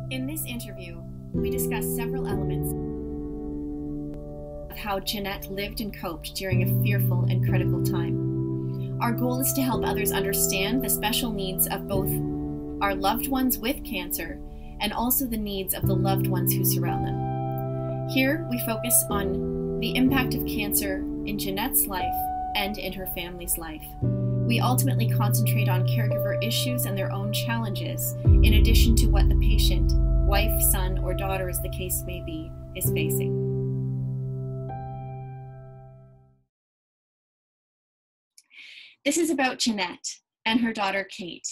In this interview, we discuss several elements of how Jeanette lived and coped during a fearful and critical time. Our goal is to help others understand the special needs of both our loved ones with cancer and also the needs of the loved ones who surround them. Here, we focus on the impact of cancer in Jeanette's life and in her family's life. We ultimately concentrate on caregiver issues and their own challenges, in addition to what the patient, wife, son, or daughter, as the case may be, is facing. This is about Jeanette and her daughter, Kait.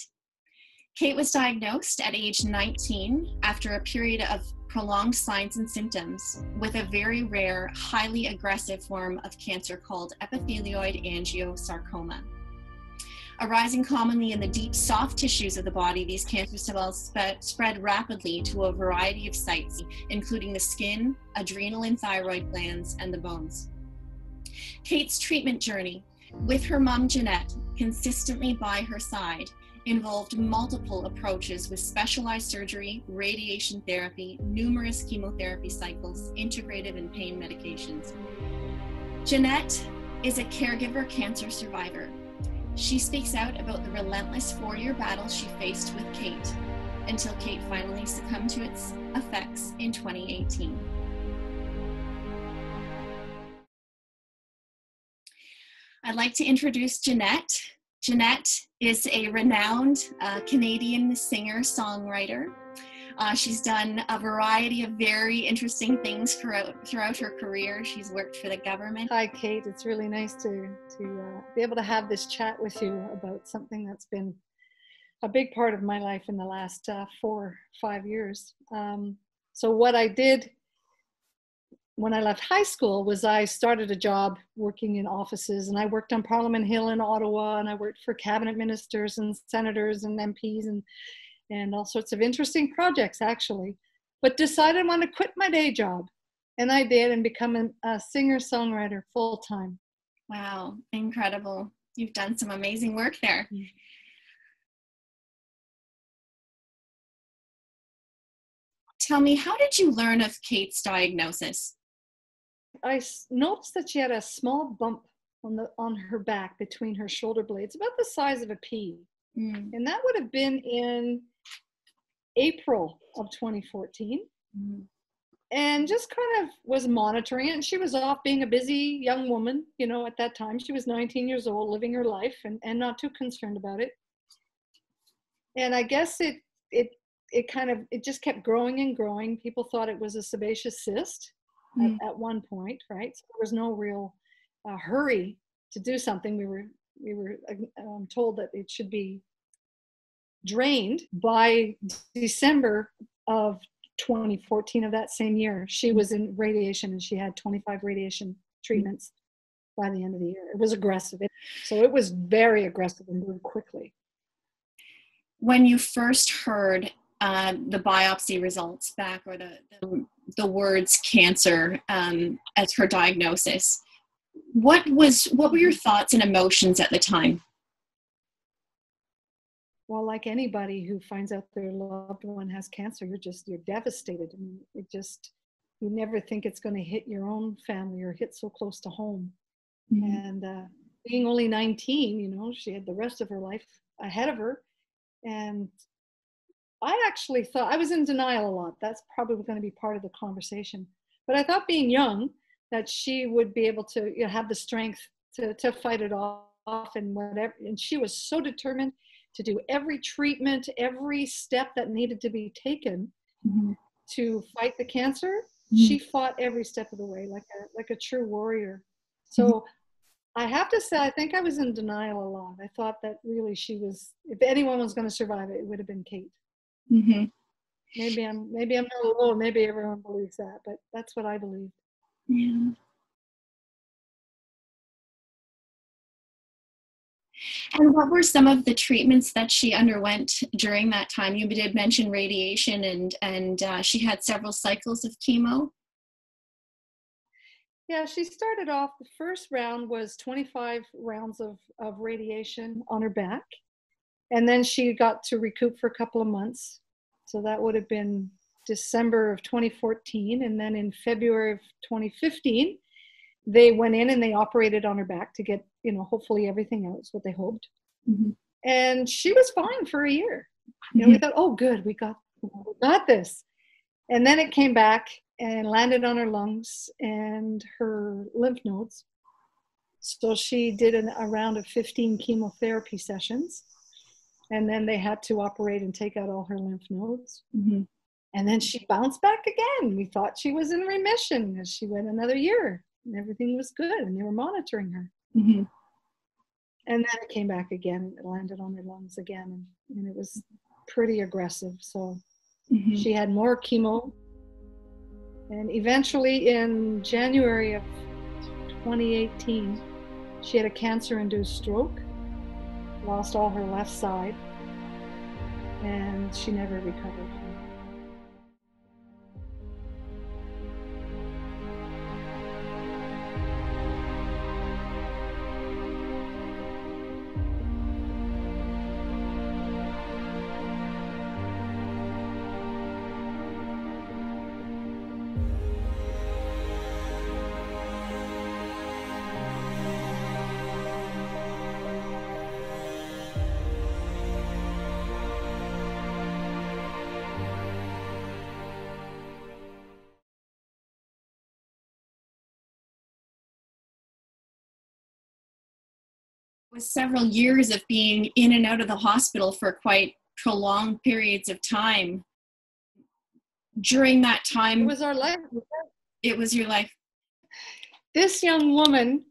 Kait was diagnosed at age 19 after a period of prolonged signs and symptoms with a very rare, highly aggressive form of cancer called epithelioid angiosarcoma. Arising commonly in the deep, soft tissues of the body, these cancer cells spread rapidly to a variety of sites, including the skin, adrenal and thyroid glands, and the bones. Kait's treatment journey, with her mom Jeanette consistently by her side, involved multiple approaches with specialized surgery, radiation therapy, numerous chemotherapy cycles, integrative and pain medications. Jeanette is a caregiver cancer survivor. She speaks out about the relentless 4-year battle she faced with Kait until Kait finally succumbed to its effects in 2018. I'd like to introduce Jeanette. Jeanette is a renowned Canadian singer-songwriter. She's done a variety of very interesting things throughout her career. She's worked for the government. Hi, Kait. It's really nice to be able to have this chat with you about something that's been a big part of my life in the last 4 or 5 years. So what I did when I left high school was I started a job working in offices, and I worked on Parliament Hill in Ottawa, and I worked for cabinet ministers and senators and MPs and all sorts of interesting projects, actually, but decided I wanted to quit my day job. And I did, and become a singer-songwriter full-time. Wow, incredible. You've done some amazing work there. Mm-hmm. Tell me, how did you learn of Kait's diagnosis? I noticed that she had a small bump on her back between her shoulder blades, about the size of a pea. Mm. And that would have been in April of 2014. Mm. And just kind of was monitoring it. And she was off being a busy young woman, you know, at that time. She was 19 years old, living her life and not too concerned about it. And I guess it just kept growing and growing. People thought it was a sebaceous cyst at one point, right? So there was no real hurry to do something. We were told that it should be drained by December of 2014 of that same year. She was in radiation, and she had 25 radiation treatments by the end of the year. It was aggressive. So it was very aggressive and moved quickly. When you first heard the biopsy results back, or the words cancer as her diagnosis, what were your thoughts and emotions at the time? Well, like anybody who finds out their loved one has cancer, you're devastated. I mean, you never think it's going to hit your own family or hit so close to home. Mm-hmm. And being only 19, you know, she had the rest of her life ahead of her. And I actually thought, I was in denial a lot. That's probably going to be part of the conversation. But I thought, being young, that she would be able to, you know, have the strength to fight it off and whatever. And she was so determined to do every treatment, every step that needed to be taken mm-hmm. to fight the cancer. Mm-hmm. She fought every step of the way like a true warrior. So mm-hmm. I have to say, I think I was in denial a lot. I thought that really she was, if anyone was going to survive it, it would have been Kait. Mm-hmm. Maybe I'm not alone. Maybe everyone believes that, but that's what I believe. Yeah. And what were some of the treatments that she underwent during that time? You did mention radiation, and she had several cycles of chemo. Yeah, she started off, the first round was 25 rounds of radiation on her back. And then she got to recoup for a couple of months. So that would have been December of 2014. And then in February of 2015, they went in and they operated on her back to get, hopefully everything out is what they hoped. Mm-hmm. And she was fine for a year. We thought, oh, good, we got this. And then it came back and landed on her lungs and her lymph nodes. So she did a round of 15 chemotherapy sessions. And then they had to operate and take out all her lymph nodes. Mm-hmm. And then she bounced back again. We thought she was in remission as she went another year. And everything was good. And they were monitoring her. Mm-hmm. And then it came back again. And it landed on her lungs again. And it was pretty aggressive. So she had more chemo. And eventually in January of 2018, she had a cancer-induced stroke, lost all her left side, and she never recovered. Was several years of being in and out of the hospital for quite prolonged periods of time. During that time, it was our life. It was your life. This young woman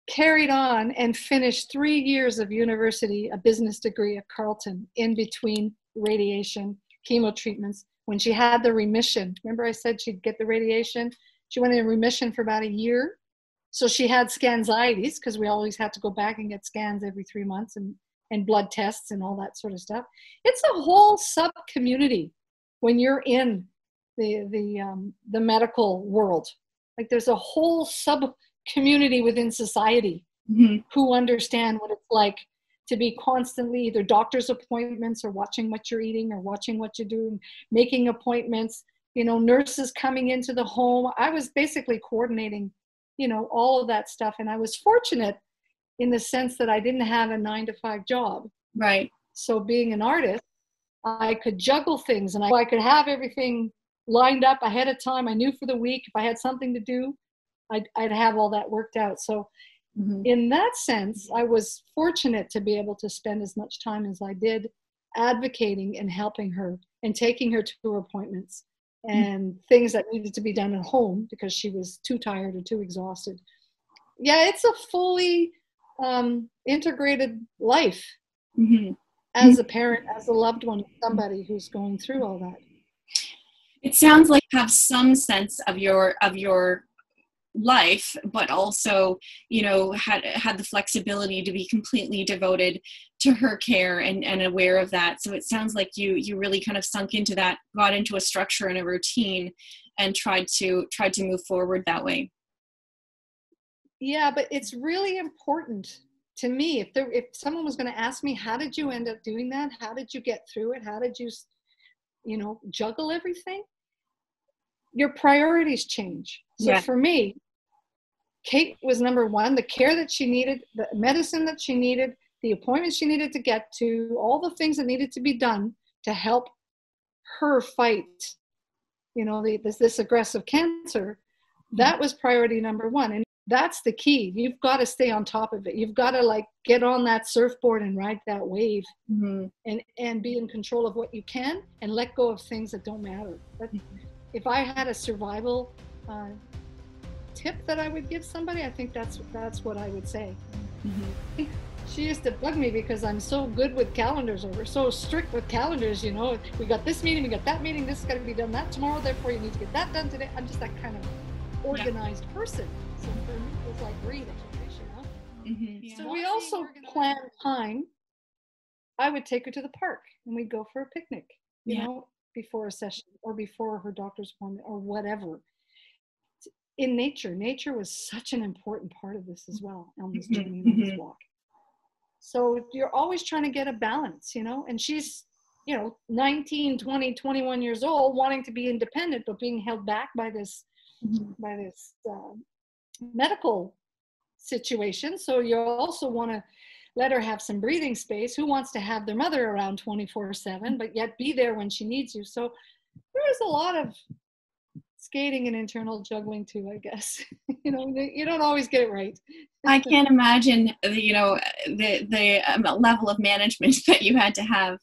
carried on and finished 3 years of university, a business degree at Carleton, in between radiation, chemo treatments. When she had the remission, remember I said she'd get the radiation? She went in remission for about a year. So she had scanxiety because we always had to go back and get scans every 3 months and blood tests and all that sort of stuff. It's a whole sub-community when you're in the medical world. Like there's a whole sub-community within society who understand what it's like to be constantly either doctor's appointments or watching what you're eating or watching what you're doing, making appointments, nurses coming into the home. I was basically coordinating all of that stuff. And I was fortunate in the sense that I didn't have a 9-to-5 job. Right. So being an artist, I could juggle things and I could have everything lined up ahead of time. I knew for the week, if I had something to do, I'd have all that worked out. So in that sense, I was fortunate to be able to spend as much time as I did advocating and helping her and taking her to her appointments. And things that needed to be done at home because she was too tired or too exhausted. Yeah, it's a fully integrated life as a parent, as a loved one, somebody who's going through all that. It sounds like you have some sense of your life, but also, had the flexibility to be completely devoted to her care and aware of that. So it sounds like you really kind of sunk into that, got into a structure and a routine and tried to move forward that way. Yeah, but it's really important to me. If someone was going to ask me, how did you end up doing that? How did you get through it? How did you, juggle everything? Your priorities change. So for me, Kait was number one. The care that she needed, the medicine that she needed, the appointments she needed to get to, all the things that needed to be done to help her fight, this aggressive cancer, that was priority number one. And that's the key. You've got to stay on top of it. You've got to get on that surfboard and ride that wave and be in control of what you can and let go of things that don't matter. But if I had a survival tip that I would give somebody, I think that's what I would say. She used to bug me because I'm so good with calendars, or we're so strict with calendars, we got this meeting, we got that meeting, this is going to be done that tomorrow, therefore you need to get that done today. I'm just that kind of organized person. So for me, it was like breathing, So we also planned time. I would take her to the park and we'd go for a picnic, before a session or before her doctor's appointment or whatever. In nature was such an important part of this as well, on this journey, on this walk. So you're always trying to get a balance, and she's 19, 20, 21 years old, wanting to be independent, but being held back by this, medical situation. So you also want to let her have some breathing space. Who wants to have their mother around 24/7, but yet be there when she needs you? So there's a lot of skating and internal juggling too, I guess. You don't always get it right. I can't imagine, the level of management that you had to have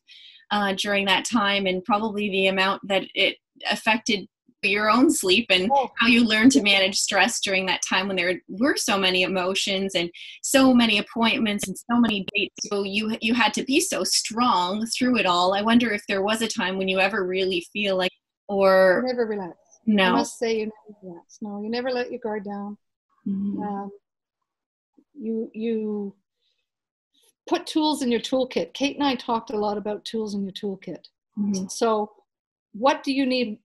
during that time, and probably the amount that it affected your own sleep, and how you learned to manage stress during that time when there were so many emotions and so many appointments and so many dates. So you had to be so strong through it all. I wonder if there was a time when you ever really feel like, or you never relax. No. I must say, you never relax. No, you never let your guard down. You put tools in your toolkit. Kait and I talked a lot about tools in your toolkit. So what you need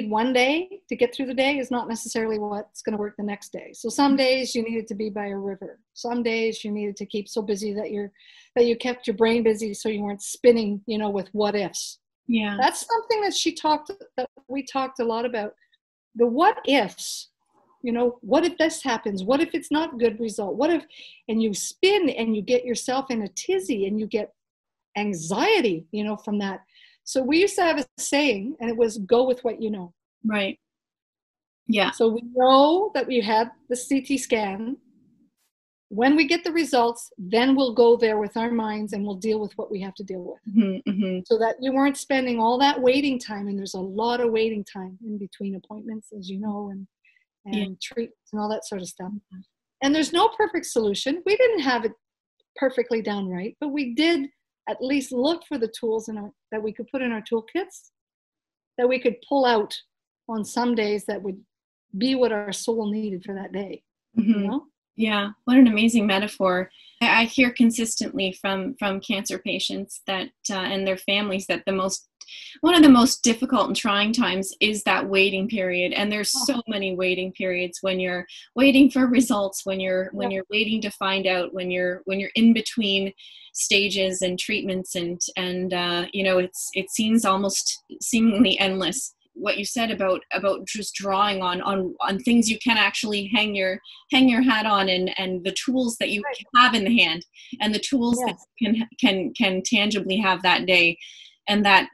one day to get through the day is not necessarily what's going to work the next day. So some days you needed to be by a river. Some days you needed to keep so busy that you kept your brain busy, so you weren't spinning, with what ifs. Yeah. That's something that we talked a lot about. The what ifs. What if this happens? What if it's not a good result? What if, and you spin and you get yourself in a tizzy and you get anxiety, from that. So we used to have a saying, and it was, go with what you know. Right. Yeah. So we know that we had the CT scan. When we get the results, then we'll go there with our minds and we'll deal with what we have to deal with. So that you weren't spending all that waiting time, and there's a lot of waiting time in between appointments, as you know, and treatments and all that sort of stuff. And there's no perfect solution. We didn't have it perfectly done right, but we did at least look for the tools that we could put in our toolkits, that we could pull out on some days that would be what our soul needed for that day. Yeah, what an amazing metaphor. I hear consistently from cancer patients that and their families that one of the most difficult and trying times is that waiting period. And there's so many waiting periods, when you're waiting for results, when you're waiting to find out, when you're in between stages and treatments, and it seems almost seemingly endless. What you said about just drawing on things you can actually hang your hat on, and the tools that you have in the hand, and the tools that can tangibly have that day, and that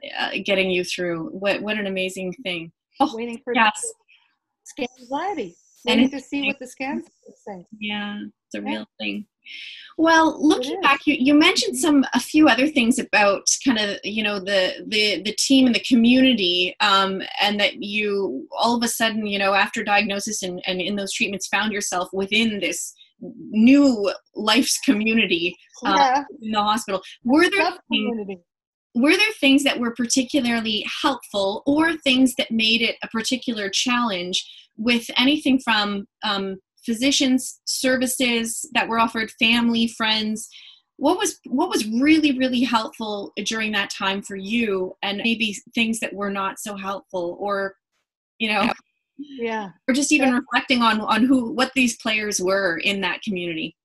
getting you through. What an amazing thing. Waiting for scan anxiety. Waiting to see what the scans say. Yeah, it's a real thing. Well, looking back, you mentioned a few other things about kind of, the team and the community, and that you all of a sudden, after diagnosis and in those treatments, found yourself within this new life's community in the hospital. Were there things that were particularly helpful, or things that made it a particular challenge, with anything from physicians, services that were offered, family, friends? What was really, really helpful during that time for you, and maybe things that were not so helpful, or or just even reflecting on what these players were in that community?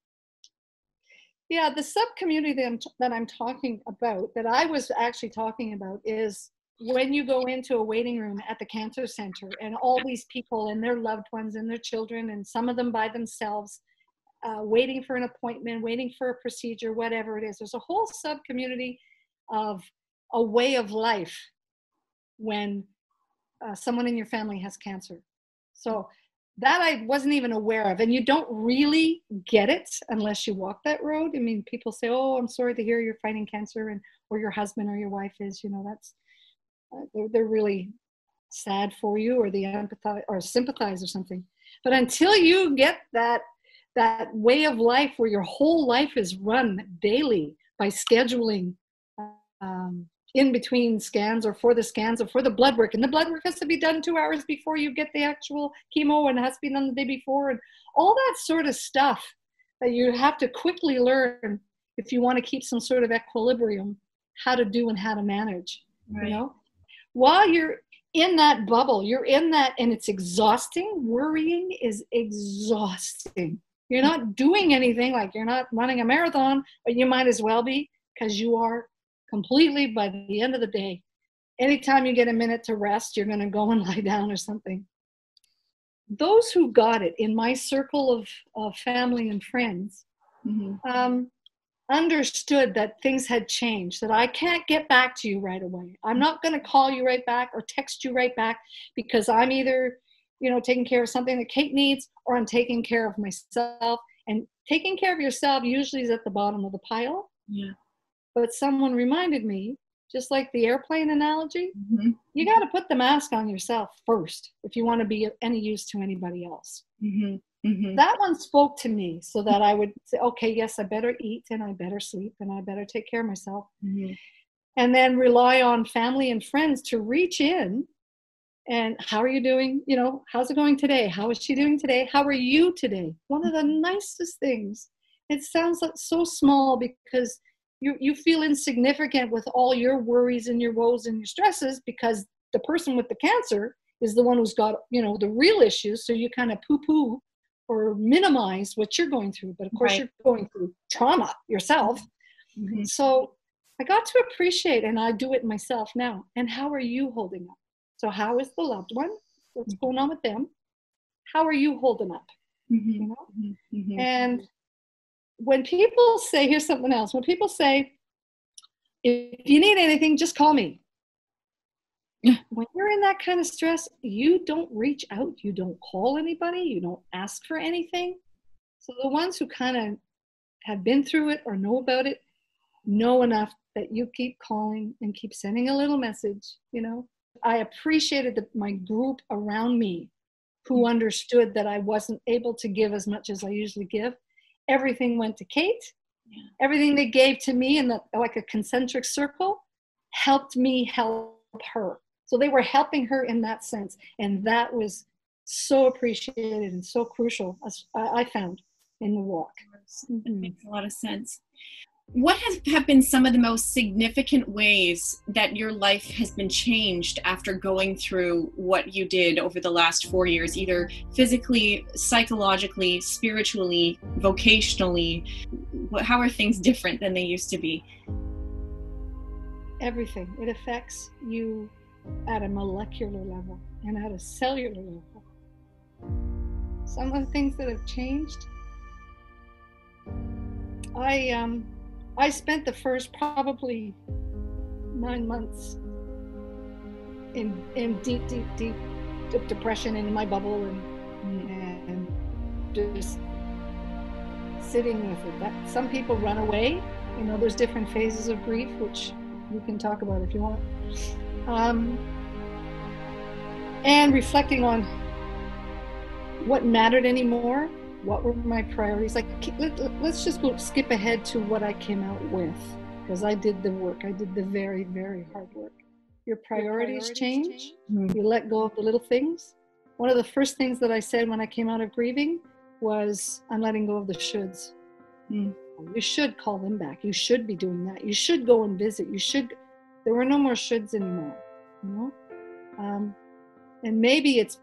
Yeah, the sub-community that I'm talking about, that I was actually talking about, is when you go into a waiting room at the cancer center, and all these people and their loved ones and their children, and some of them by themselves, waiting for an appointment, waiting for a procedure, whatever it is. There's a whole sub-community of a way of life when someone in your family has cancer. So that I wasn't even aware of. And you don't really get it unless you walk that road. I mean, people say, oh, I'm sorry to hear you're fighting cancer, or your husband or your wife is, that's, they're really sad for you, or they empathize or sympathize or something. But until you get that way of life where your whole life is run daily by scheduling in between scans, or for the scans, or for the blood work, and the blood work has to be done 2 hours before you get the actual chemo, and it has to be done the day before, and all that sort of stuff that you have to quickly learn if you want to keep some sort of equilibrium, how to do and how to manage. While you're in that bubble, you're in that, and it's exhausting. Worrying is exhausting. You're not doing anything, like you're not running a marathon, but you might as well be, because you are completely by the end of the day. Anytime you get a minute to rest, you're going to go and lie down or something. Those who got it in my circle of family and friends understood that things had changed, that I can't get back to you right away. I'm not going to call you right back or text you right back because I'm either, taking care of something that Kait needs or I'm taking care of myself. And taking care of yourself usually is at the bottom of the pile. Yeah. But someone reminded me, just like the airplane analogy, you got to put the mask on yourself first if you want to be of any use to anybody else. That one spoke to me so that I would say, okay, yes, I better eat and I better sleep and I better take care of myself. And then rely on family and friends to reach in and how are you doing? How's it going today? How is she doing today? How are you today? One of the nicest things. It sounds like so small because you feel insignificant with all your worries and your woes and your stresses because the person with the cancer is the one who's got, the real issues. So you kind of poo-poo or minimize what you're going through. But of course, you're going through trauma yourself. So I got to appreciate, and I do it myself now. And how are you holding up? So how is the loved one? What's going on with them? How are you holding up? And when people say, here's something else. When people say, if you need anything, just call me. When you're in that kind of stress, you don't reach out. You don't call anybody. You don't ask for anything. So the ones who kind of have been through it or know about it know enough that you keep calling and keep sending a little message, I appreciated my group around me who understood that I wasn't able to give as much as I usually give. Everything went to Kait. Everything they gave to me in like a concentric circle helped me help her. So they were helping her in that sense. And that was so appreciated and so crucial, as I found in the walk. It makes a lot of sense. What have been some of the most significant ways that your life has been changed after going through what you did over the last 4 years, either physically, psychologically, spiritually, vocationally? How are things different than they used to be? Everything. It affects you at a molecular level and at a cellular level. Some of the things that have changed, I spent the first probably 9 months in deep depression in my bubble and just sitting with it. Some people run away. There's different phases of grief, which we can talk about if you want. And reflecting on what mattered anymore. What were my priorities? Like, let's just skip ahead to what I came out with, because I did the work. I did the very, very hard work. Your priorities change. You let go of the little things. One of the first things that I said when I came out of grieving was, I'm letting go of the shoulds. You should call them back. You should be doing that. You should go and visit. There were no more shoulds anymore. And maybe it's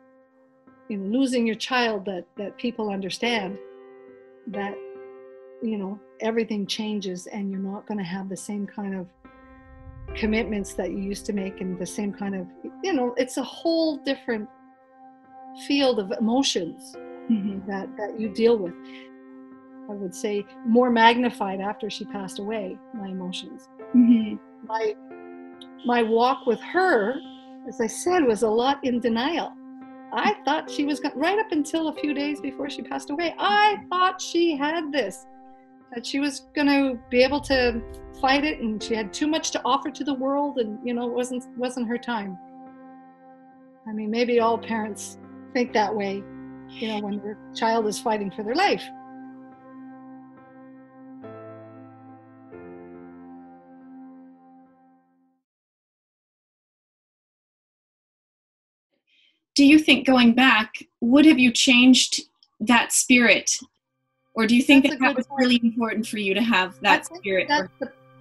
losing your child that people understand that everything changes and you're not going to have the same kind of commitments that you used to make and the same kind of it's a whole different field of emotions that you deal with. I would say more magnified after she passed away, my emotions. My walk with her, as I said, was a lot in denial. I thought she was right up until a few days before she passed away. I thought she had this, that she was going to be able to fight it, and she had too much to offer to the world, and it wasn't her time. I mean, maybe all parents think that way, when their child is fighting for their life. Do you think going back, would have you changed that spirit? Or do you think that was really important for you to have that spirit?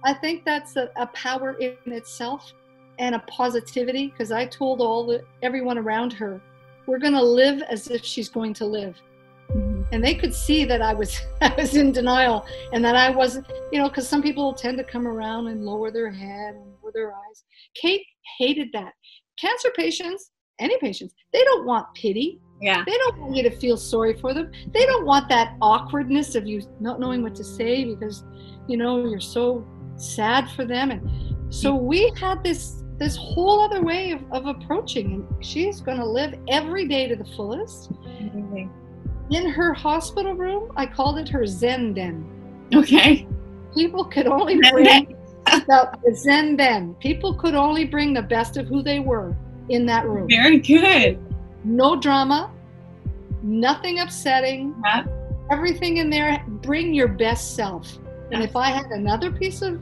I think that's a power in itself and a positivity, because I told everyone around her, we're going to live as if she's going to live. And they could see that I was in denial, and that I wasn't, because some people tend to come around and lower their head and lower their eyes. Kait hated that. Cancer patients, any patients, they don't want pity. Yeah. They don't want you to feel sorry for them. They don't want that awkwardness of you not knowing what to say because, you're so sad for them. And so we had this whole other way of approaching, and she's going to live every day to the fullest. Mm-hmm. In her hospital room, I called it her Zen den. Okay. People could only bring the Zen den. People could only bring the best of who they were in that room. Very good. No drama, nothing upsetting. Yep. Everything in there. Bring your best self. And if I had another piece of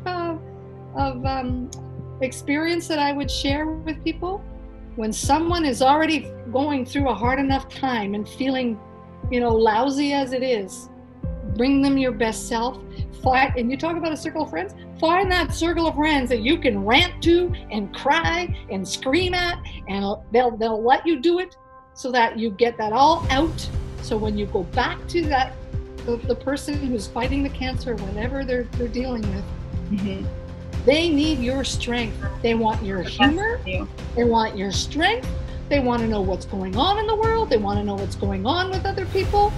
experience that I would share with people, when someone is already going through a hard enough time and feeling lousy as it is, bring them your best self. And you talk about a circle of friends, find that circle of friends that you can rant to and cry and scream at, and they'll let you do it so that you get that all out. So when you go back to that, the person who's fighting the cancer, whatever they're dealing with, mm-hmm. they need your strength. They want your humor. They want your strength. They want to know what's going on in the world. They want to know what's going on with other people.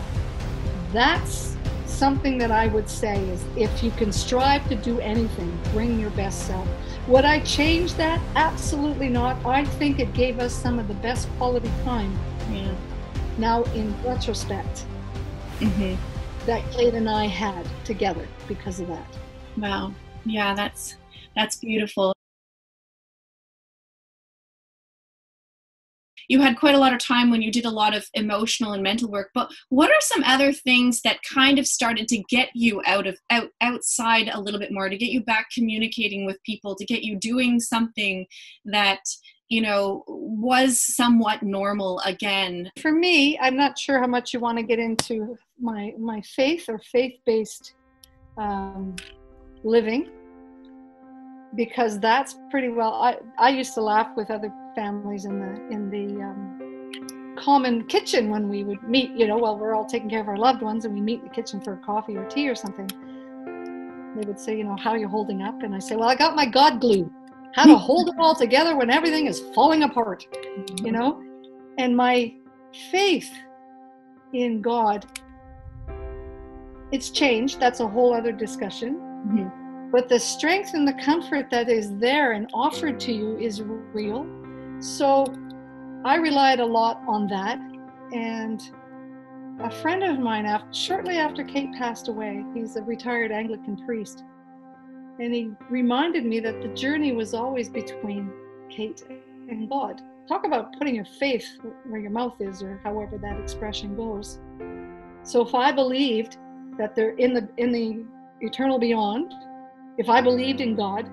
That's something that I would say is, if you can strive to do anything, bring your best self. Would I change that? Absolutely not. I think it gave us some of the best quality time. Yeah. Now, in retrospect, mm-hmm. that Kait and I had together because of that. Wow. Yeah, that's beautiful. You had quite a lot of time when you did a lot of emotional and mental work, but what are some other things that kind of started to get you outside a little bit more, to get you back communicating with people, to get you doing something that, was somewhat normal again? For me, I'm not sure how much you want to get into my faith or faith-based living, because that's pretty well, I used to laugh with other families in the common kitchen when we would meet, while we're all taking care of our loved ones, and we meet in the kitchen for coffee or tea or something. They would say, how are you holding up? And I say, well, I got my God glue, how to hold it all together when everything is falling apart, and my faith in God, it's changed. That's a whole other discussion. Mm-hmm. But the strength and the comfort that is there and offered to you is real. So I relied a lot on that. And a friend of mine, shortly after Kait passed away, he's a retired Anglican priest, and he reminded me that the journey was always between Kait and God. Talk about putting your faith where your mouth is, or however that expression goes. So if I believed that they're in the eternal beyond, if I believed in God,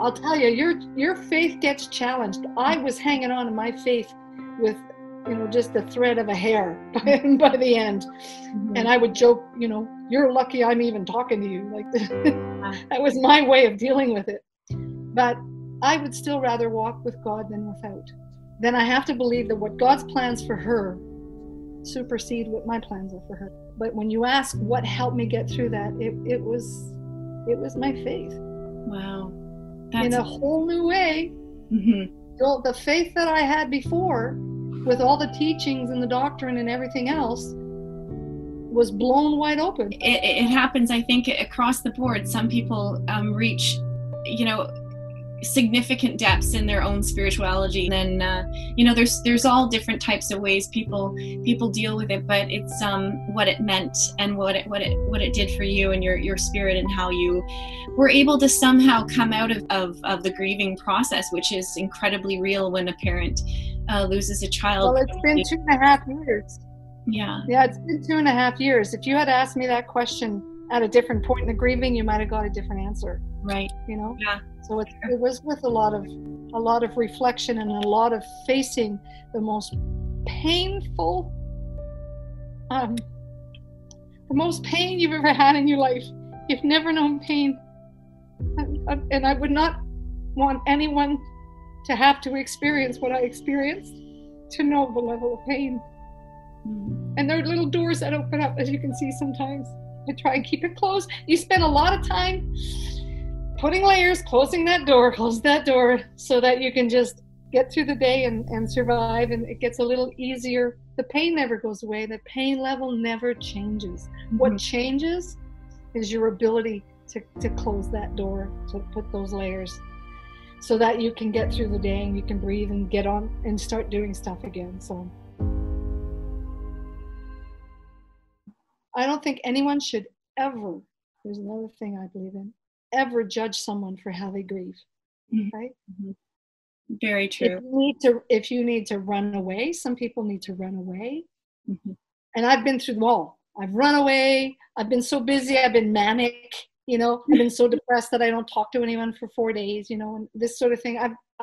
I'll tell you, your faith gets challenged. I was hanging on to my faith with, just the thread of a hair by the end. Mm-hmm. And I would joke, you're lucky I'm even talking to you. Like that was my way of dealing with it. But I would still rather walk with God than without. Then I have to believe that what God's plans for her supersede what my plans are for her. But when you ask what helped me get through that, it was my faith. Wow. In a whole new way. Mm-hmm. So the faith that I had before, with all the teachings and the doctrine and everything else, was blown wide open. It happens, I think, across the board. Some people reach, significant depths in their own spirituality. And then, there's all different types of ways people deal with it, but it's what it meant and what it did for you and your spirit, and how you were able to somehow come out of the grieving process, which is incredibly real when a parent loses a child. Well, it's been 2.5 years. Yeah, it's been 2.5 years. If you had asked me that question at a different point in the grieving, you might have got a different answer. Right. Yeah. So it was with a lot of reflection and a lot of facing the most painful, the most pain you've ever had in your life. You've never known pain, and I would not want anyone to have to experience what I experienced, to know the level of pain. And there are little doors that open up, as you can see sometimes. I try and keep it closed. You spend a lot of time putting layers, closing that door, so that you can just get through the day and survive, and it gets a little easier. The pain never goes away. The pain level never changes. What changes is your ability to close that door, to put those layers, so that you can get through the day and you can breathe and get on and start doing stuff again. So I don't think anyone should ever, there's another thing I believe in, ever judge someone for how they grieve, right? Very true. If you need to run away, some people need to run away. And I've been through them all. I've run away. I've been so busy. I've been manic, I've been so depressed that I don't talk to anyone for 4 days, and this sort of thing.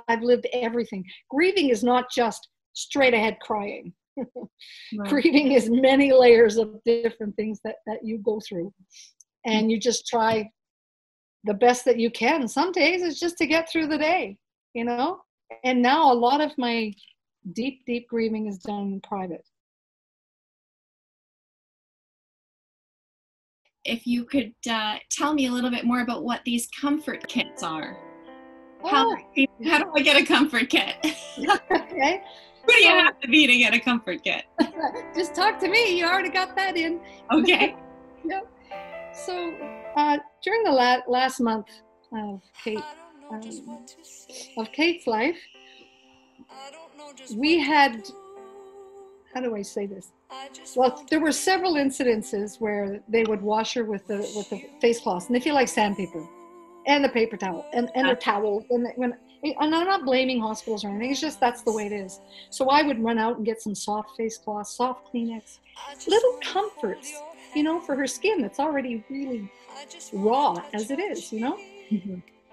I've lived everything. Grieving is not just straight ahead crying. Right. Grieving is many layers of different things that you go through. And you just try the best that you can. Some days it's just to get through the day, And now a lot of my deep, deep grieving is done in private. If you could tell me a little bit more about what these comfort kits are. How do I get a comfort kit? Okay. Who do you have to be to get a comfort kit? Just talk to me. You already got that in. Okay. Yep. So during the last month of Kait's life, we had, how do I say this? Well, there were several incidences where they would wash her with the face cloths, and they feel like sandpaper, and the paper towel, and the towel. And I'm not blaming hospitals or anything. It's just that's the way it is. So I would run out and get some soft face cloths, soft Kleenex, little comforts, for her skin that's already really raw as it is,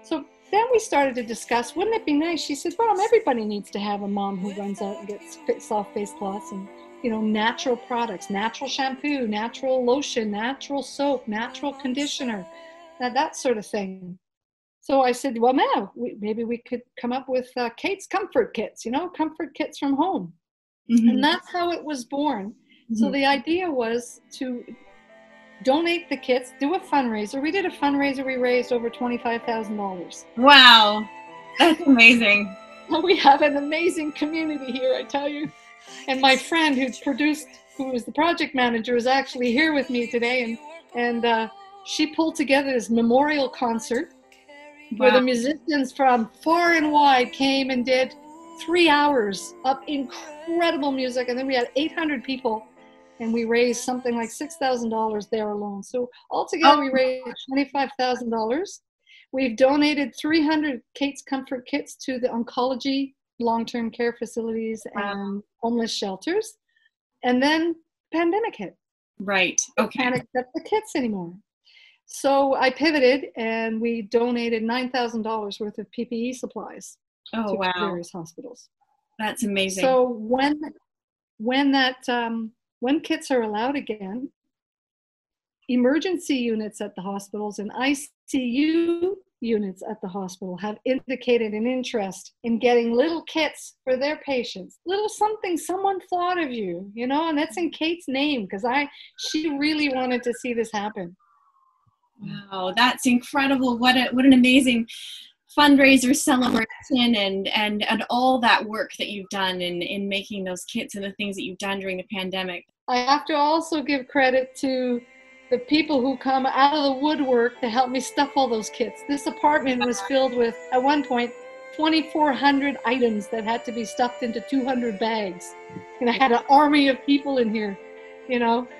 So then we started to discuss, wouldn't it be nice? She said, well, everybody needs to have a mom who runs out and gets soft face cloths and, natural products, natural shampoo, natural lotion, natural soap, natural conditioner, that sort of thing. So I said, well, now maybe we could come up with Kait's comfort kits, comfort kits from home. And that's how it was born. So the idea was to donate the kits, do a fundraiser. We did a fundraiser. We raised over $25,000. Wow. That's amazing. We have an amazing community here, I tell you. And my friend who was the project manager, is actually here with me today. And she pulled together this memorial concert where the musicians from far and wide came and did 3 hours of incredible music. And then we had 800 people. And we raised something like $6,000 there alone. So altogether, we raised $25,000. We've donated 300 Kait's Comfort Kits to the oncology, long-term care facilities, and homeless shelters. And then pandemic hit. Right. Okay. Can't accept the kits anymore. So I pivoted, and we donated $9,000 worth of PPE supplies to various hospitals. That's amazing. So when kits are allowed again, emergency units at the hospitals and ICU units at the hospital have indicated an interest in getting little kits for their patients. Little something someone thought of you, and that's in Kait's name, because she really wanted to see this happen. Wow, that's incredible. What an amazing fundraiser, celebration, and all that work that you've done in making those kits and the things that you've done during the pandemic. I have to also give credit to the people who come out of the woodwork to help me stuff all those kits. This apartment was filled with, at one point, 2,400 items that had to be stuffed into 200 bags. And I had an army of people in here,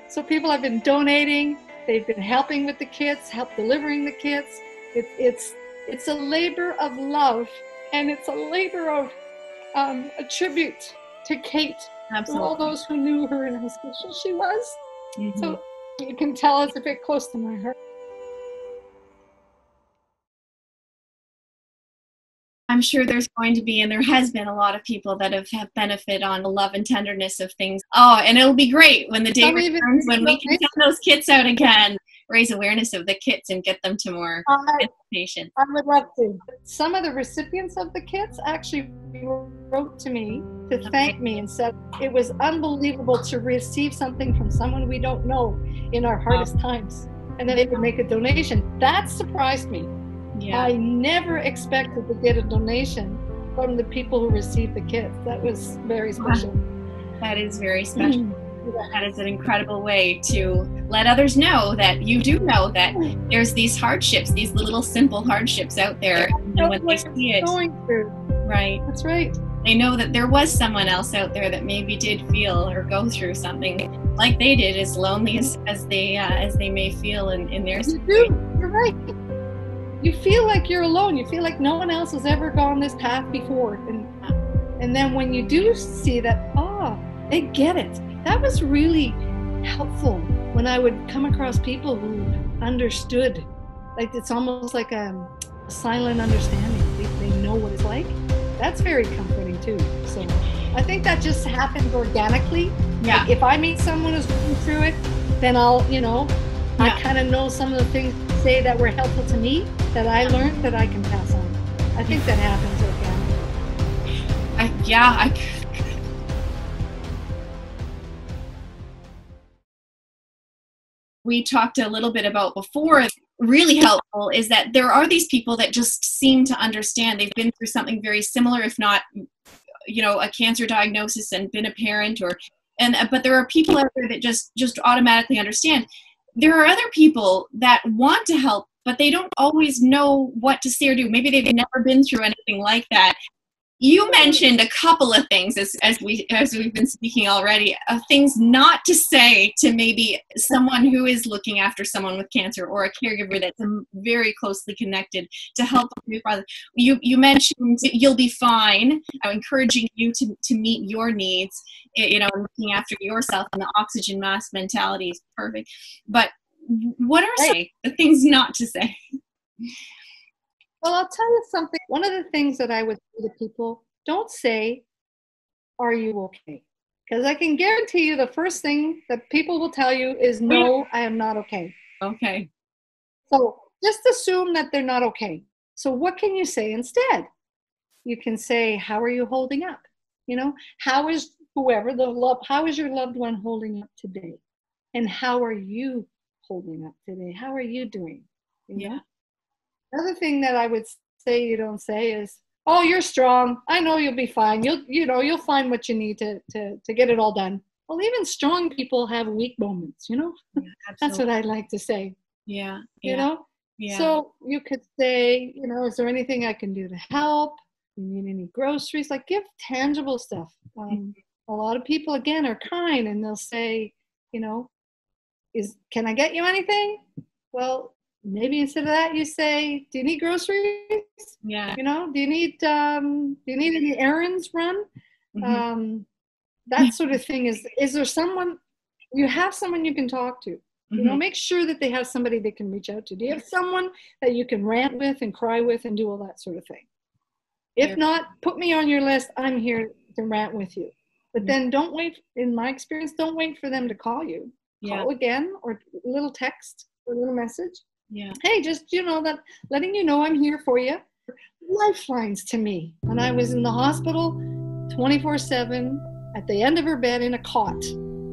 So people have been donating. They've been helping with the kits, help delivering the kits. It's a labor of love, and it's a labor of a tribute to Kait. Absolutely. All those who knew her and how special she was. So you can tell it's a bit close to my heart. I'm sure there's going to be, and there has been, a lot of people that have benefited on the love and tenderness of things. Oh, and it'll be great when the day returns when we can send those kits out again. raise awareness of the kits and get them to more patients. I would love to. Some of the recipients of the kits actually wrote to me to thank me and said it was unbelievable to receive something from someone we don't know in our hardest times, and then they would make a donation. That surprised me. Yeah. I never expected to get a donation from the people who received the kits. That was very special. That is very special. That is an incredible way to let others know that you do know that there's these hardships, these little simple hardships out there, and when they see it, going through. Right. That's right. They know that there was someone else out there that maybe did feel or go through something like they did, as lonely as they may feel in their situation. You do. You're right. You feel like you're alone. You feel like no one else has ever gone this path before, and then when you do see that, they get it. That was really helpful when I would come across people who understood. Like, it's almost like a silent understanding. They know what it's like. That's very comforting too. So I think that just happens organically. Yeah. Like if I meet someone who's going through it, then I'll, I kind of know some of the things to say that were helpful to me that I learned that I can pass on. I think that happens organically. We talked a little bit about before, really helpful is that there are these people that just seem to understand. They've been through something very similar, if not, a cancer diagnosis and been a parent, but there are people out there that just automatically understand. There are other people that want to help, but they don't always know what to say or do. Maybe they've never been through anything like that. You mentioned a couple of things as we've been speaking already, of things not to say to maybe someone who is looking after someone with cancer or a caregiver that's very closely connected to help you. You mentioned you'll be fine. I'm encouraging you to meet your needs, looking after yourself, and the oxygen mask mentality is perfect. But what are the things not to say? Well, I'll tell you something. One of the things that I would say to people, don't say, "Are you okay?" Because I can guarantee you the first thing that people will tell you is, "No, I am not okay." Okay. So just assume that they're not okay. So what can you say instead? You can say, "How are you holding up?" How is how is your loved one holding up today? And how are you holding up today? How are you doing? Yeah. Another thing that I would say you don't say is, "Oh, you're strong. I know you'll be fine. You'll find what you need to get it all done." Well, even strong people have weak moments, Yeah, that's what I'd like to say. Yeah. Yeah. So you could say, "Is there anything I can do to help? You need any groceries?" Like, give tangible stuff. A lot of people, again, are kind, and they'll say, "Can I get you anything?" Well, maybe instead of that, you say, "Do you need groceries? Yeah. Do you need any errands run?" Mm-hmm. That sort of thing. Is there someone, you have someone you can talk to? Mm-hmm. Make sure that they have somebody they can reach out to. Do you have someone that you can rant with and cry with and do all that sort of thing? If not, put me on your list. I'm here to rant with you. But then don't wait, in my experience, don't wait for them to call you. Call again, or a little text, or a little message. Yeah. Hey, just, that letting you know I'm here for you. Lifelines to me. When I was in the hospital, 24/7, at the end of her bed in a cot.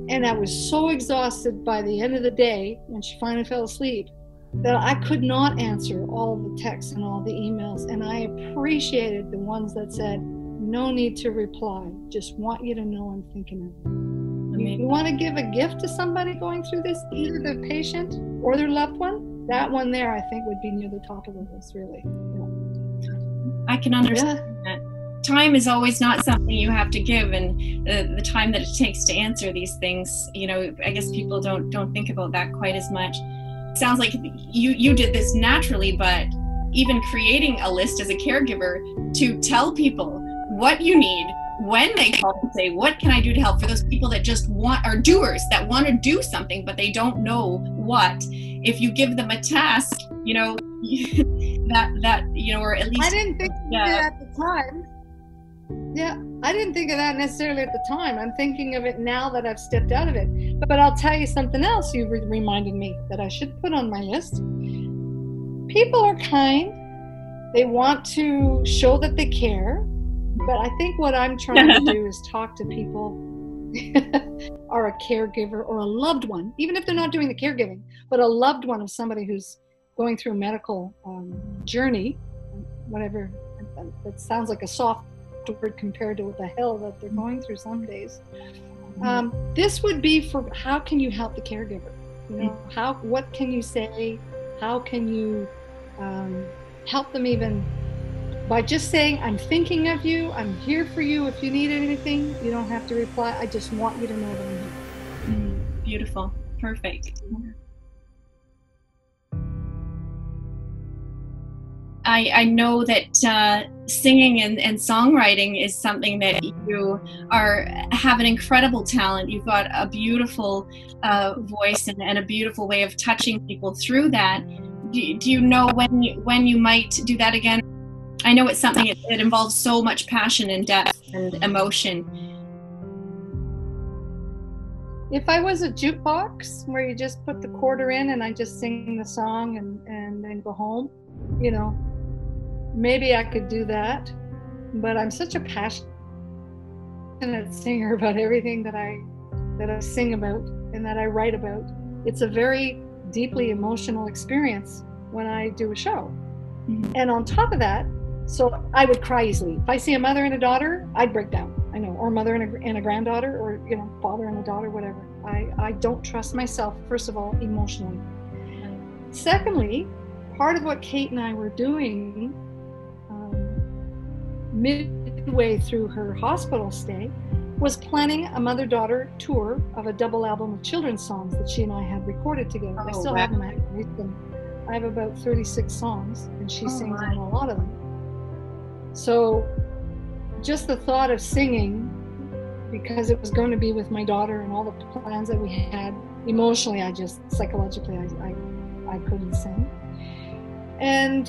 And I was so exhausted by the end of the day, when she finally fell asleep, that I could not answer all the texts and all the emails. And I appreciated the ones that said, "No need to reply. Just want you to know I'm thinking of you." You want to give a gift to somebody going through this, either the patient or their loved one? That one there, I think, would be near the top of the list, really. Yeah. I can understand that. Time is always not something you have to give, and the time that it takes to answer these things, I guess people don't think about that quite as much. It sounds like you did this naturally, but even creating a list as a caregiver to tell people what you need, when they call and say, "What can I do to help?" For those people that just are doers, that want to do something, but they don't know what. If you give them a task, that or at least. I didn't think of it at the time. Yeah, I didn't think of that necessarily at the time. I'm thinking of it now that I've stepped out of it. But I'll tell you something else you reminded me that I should put on my list. People are kind. They want to show that they care. But I think what I'm trying to do is talk to people are a caregiver or a loved one, even if they're not doing the caregiving, but a loved one of somebody who's going through a medical journey, whatever. That sounds like a soft word compared to what the hell that they're going through some days. This would be for how can you help the caregiver? You know, what can you say? How can you help them, even by just saying, I'm thinking of you, I'm here for you. If you need anything, you don't have to reply. I just want you to know that I'm here. Beautiful. Perfect. I know that singing and songwriting is something that you have an incredible talent. You've got a beautiful voice and a beautiful way of touching people through that. Do you know when you might do that again? I know it's something that involves so much passion and depth and emotion. If I was a jukebox where you just put the quarter in and I just sing the song and then go home, you know, maybe I could do that. But I'm such a passionate singer about everything that I sing about and that I write about. It's a very deeply emotional experience when I do a show. And on top of that, so I would cry easily. If I see a mother and a daughter, I'd break down. I know, or mother and a granddaughter, or you know, father and a daughter, whatever. I don't trust myself, first of all, emotionally. Secondly, part of what Kait and I were doing midway through her hospital stay was planning a mother-daughter tour of a double album of children's songs that she and I had recorded together. I still have them. I have about 36 songs, and she sings on a lot of them. So just the thought of singing, because it was going to be with my daughter and all the plans that we had, emotionally, psychologically, I couldn't sing. And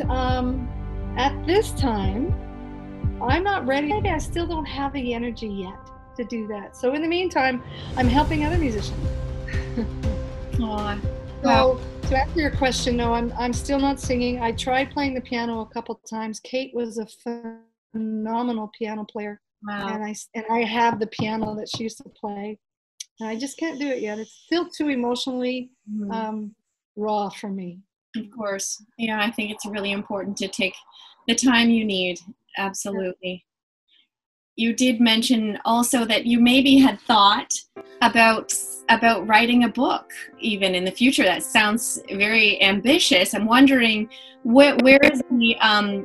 at this time, I'm not ready. Maybe I still don't have the energy yet to do that. So in the meantime, I'm helping other musicians. So to answer your question, no, I'm still not singing. I tried playing the piano a couple times. Kait was a phenomenal piano player. Wow. And I have the piano that she used to play. And I just can't do it yet. It's still too emotionally raw for me. Of course. Yeah, I think it's really important to take the time you need. Absolutely. You did mention also that you maybe had thought about writing a book even in the future. That sounds very ambitious. I'm wondering where is the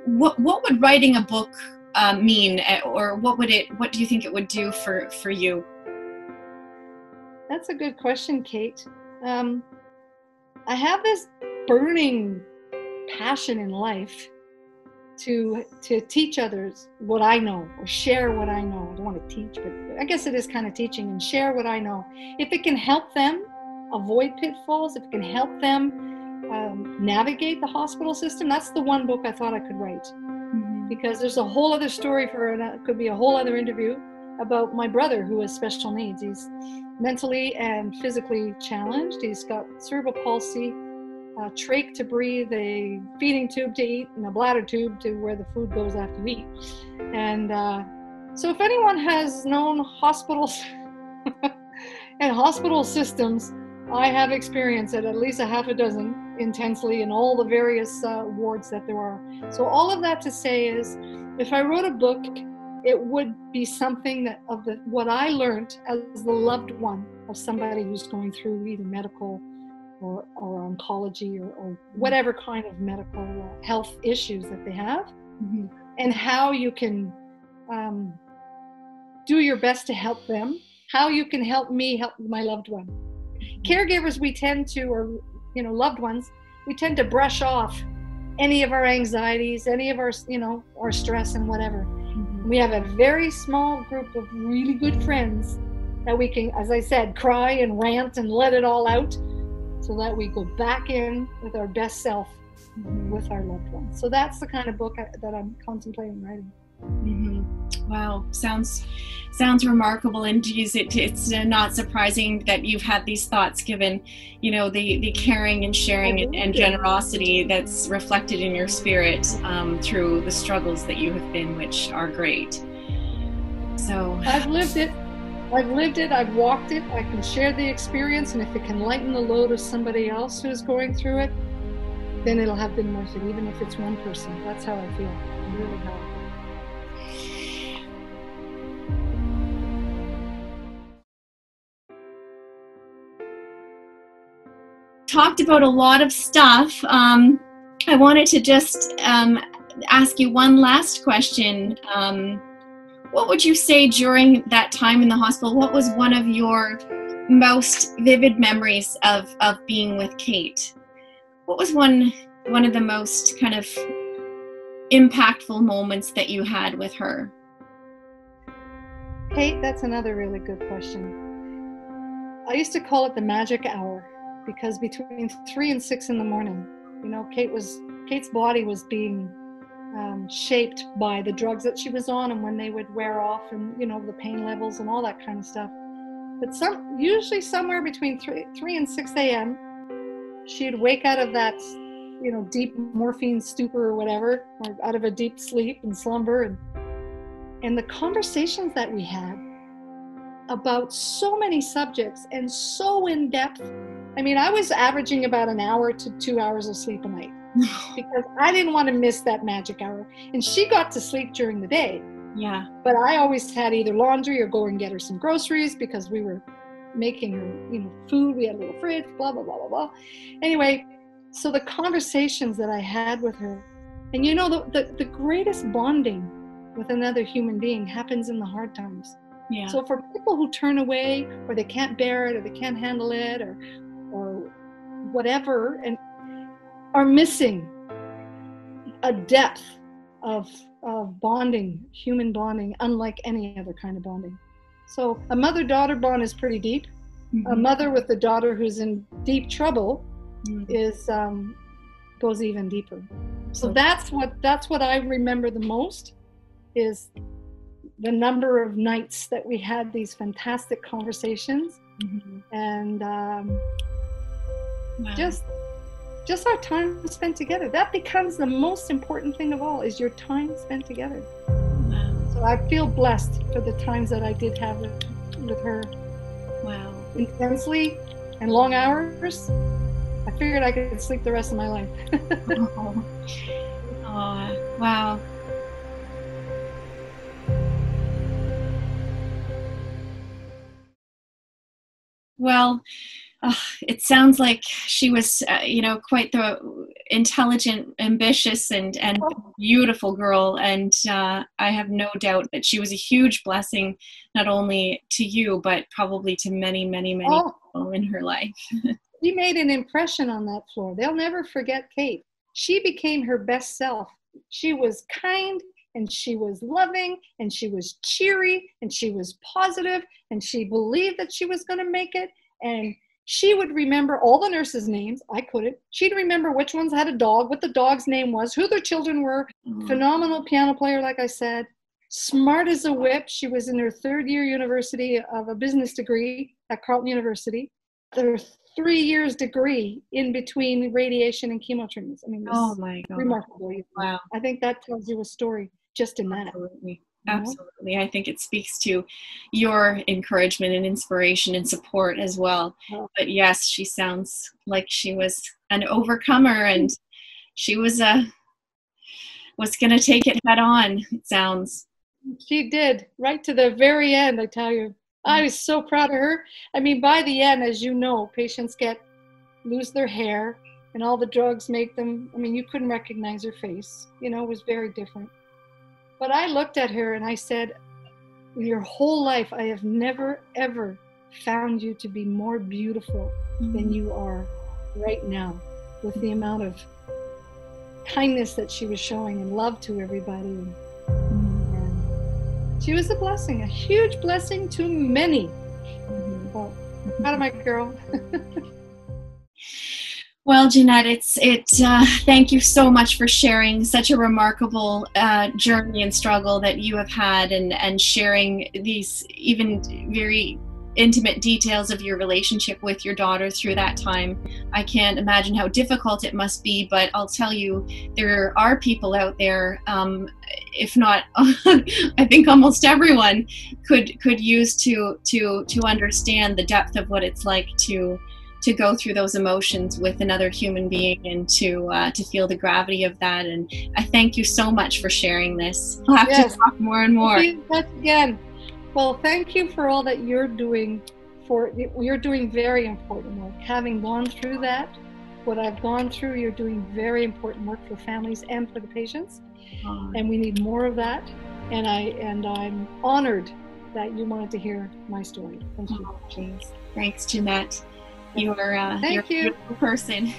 what would writing a book mean, or what do you think it would do for you? That's a good question, Kait. I have this burning passion in life to teach others what I know, or share what I know. I don't want to teach, but I guess it is kind of teaching, and share what I know. If it can help them avoid pitfalls, if it can help them navigate the hospital system, that's the one book I thought I could write. Because there's a whole other story could be a whole other interview about my brother who has special needs. He's mentally and physically challenged. He's got cerebral palsy, a trach to breathe, a feeding tube to eat, and a bladder tube to where the food goes after you eat. And so if anyone has known hospitals and hospital systems, I have experience at least a half a dozen intensely in all the various wards that there are. So all of that to say is, if I wrote a book, it would be something what I learned as the loved one of somebody who's going through either medical or oncology or whatever kind of medical health issues that they have, and how you can do your best to help them, how you can help me help my loved one. Caregivers, we tend to, or loved ones, we tend to brush off any of our anxieties, any of our our stress and whatever. We have a very small group of really good friends that we can, as I said, cry and rant and let it all out, so that we go back in with our best self with our loved ones. So that's the kind of book that I'm contemplating writing. Wow, sounds remarkable. And it's not surprising that you've had these thoughts, given, you know, the caring and sharing and generosity that's reflected in your spirit through the struggles that you have been, which are great. So I've lived it. I've walked it. I can share the experience, and if it can lighten the load of somebody else who's going through it, then it'll have been worth it, even if it's one person. That's how I feel. I really have. Talked about a lot of stuff. I wanted to just ask you one last question. What would you say during that time in the hospital? What was one of your most vivid memories of being with Kait? What was one of the most kind of impactful moments that you had with her? Kait, that's another really good question. I used to call it the magic hour, because between 3 and 6 in the morning, you know, Kait's body was being shaped by the drugs that she was on and when they would wear off, and, you know, the pain levels and all that kind of stuff. But usually somewhere between 3 and 6 a.m., she'd wake out of that, you know, deep morphine stupor or whatever, or out of a deep sleep and slumber. And the conversations that we had about so many subjects and so in depth. I mean, I was averaging about an hour to 2 hours of sleep a night because I didn't want to miss that magic hour. And she got to sleep during the day. Yeah. But I always had either laundry or go and get her some groceries, because we were making her, you know, food. We had a little fridge, blah, blah, blah, blah, blah. Anyway, so the conversations that I had with her, and you know, the greatest bonding with another human being happens in the hard times. Yeah. So for people who turn away, or they can't bear it, or they can't handle it, or whatever, and are missing a depth of bonding, human bonding, unlike any other kind of bonding. So a mother-daughter bond is pretty deep. Mm-hmm. A mother with a daughter who's in deep trouble is goes even deeper. So that's what I remember the most, is the number of nights that we had these fantastic conversations, and wow. just our time spent together. That becomes the most important thing of all, is your time spent together. Wow. So I feel blessed for the times that I did have with her. Wow. Intensely and long hours. I figured I could sleep the rest of my life. Oh, wow. Well, it sounds like she was, you know, quite the intelligent, ambitious, and beautiful girl. And I have no doubt that she was a huge blessing, not only to you, but probably to many, many, many people in her life. She made an impression on that floor. They'll never forget Kait. She became her best self. She was kind, and she was loving, and she was cheery, and she was positive, and she believed that she was going to make it. And she would remember all the nurses' names. I couldn't. She'd remember which ones had a dog, what the dog's name was, who their children were. Phenomenal piano player, like I said. Smart as a whip. She was in her 3rd year university of a business degree at Carleton University. Her 3 years degree in between radiation and chemo treatments. I mean, oh my God. Remarkable. Wow. I think that tells you a story just in that. Absolutely. Absolutely. I think it speaks to your encouragement and inspiration and support as well. Oh. But yes, she sounds like she was an overcomer, and she was going to take it head on, it sounds. She did, right to the very end, I tell you. I was so proud of her. I mean, by the end, as you know, patients lose their hair, and all the drugs make them, I mean, you couldn't recognize her face. You know, it was very different. But I looked at her and I said, your whole life, I have never, ever found you to be more beautiful than you are right now, with the amount of kindness that she was showing and love to everybody. And she was a blessing, a huge blessing to many. Well, proud of my girl. Well, Jeanette, thank you so much for sharing such a remarkable journey and struggle that you have had, and sharing these even very intimate details of your relationship with your daughter through that time. I can't imagine how difficult it must be, but I'll tell you, there are people out there, if not, I think almost everyone could use to understand the depth of what it's like to go through those emotions with another human being, and to feel the gravity of that. And I thank you so much for sharing this. We'll have to talk more and more. Again. Well, thank you for all that you're doing. You're doing very important work. Having gone through that, what I've gone through, you're doing very important work for families and for the patients. And we need more of that. And I'm honored that you wanted to hear my story. Thank you, James. Thanks, Jeanette. You're a beautiful person.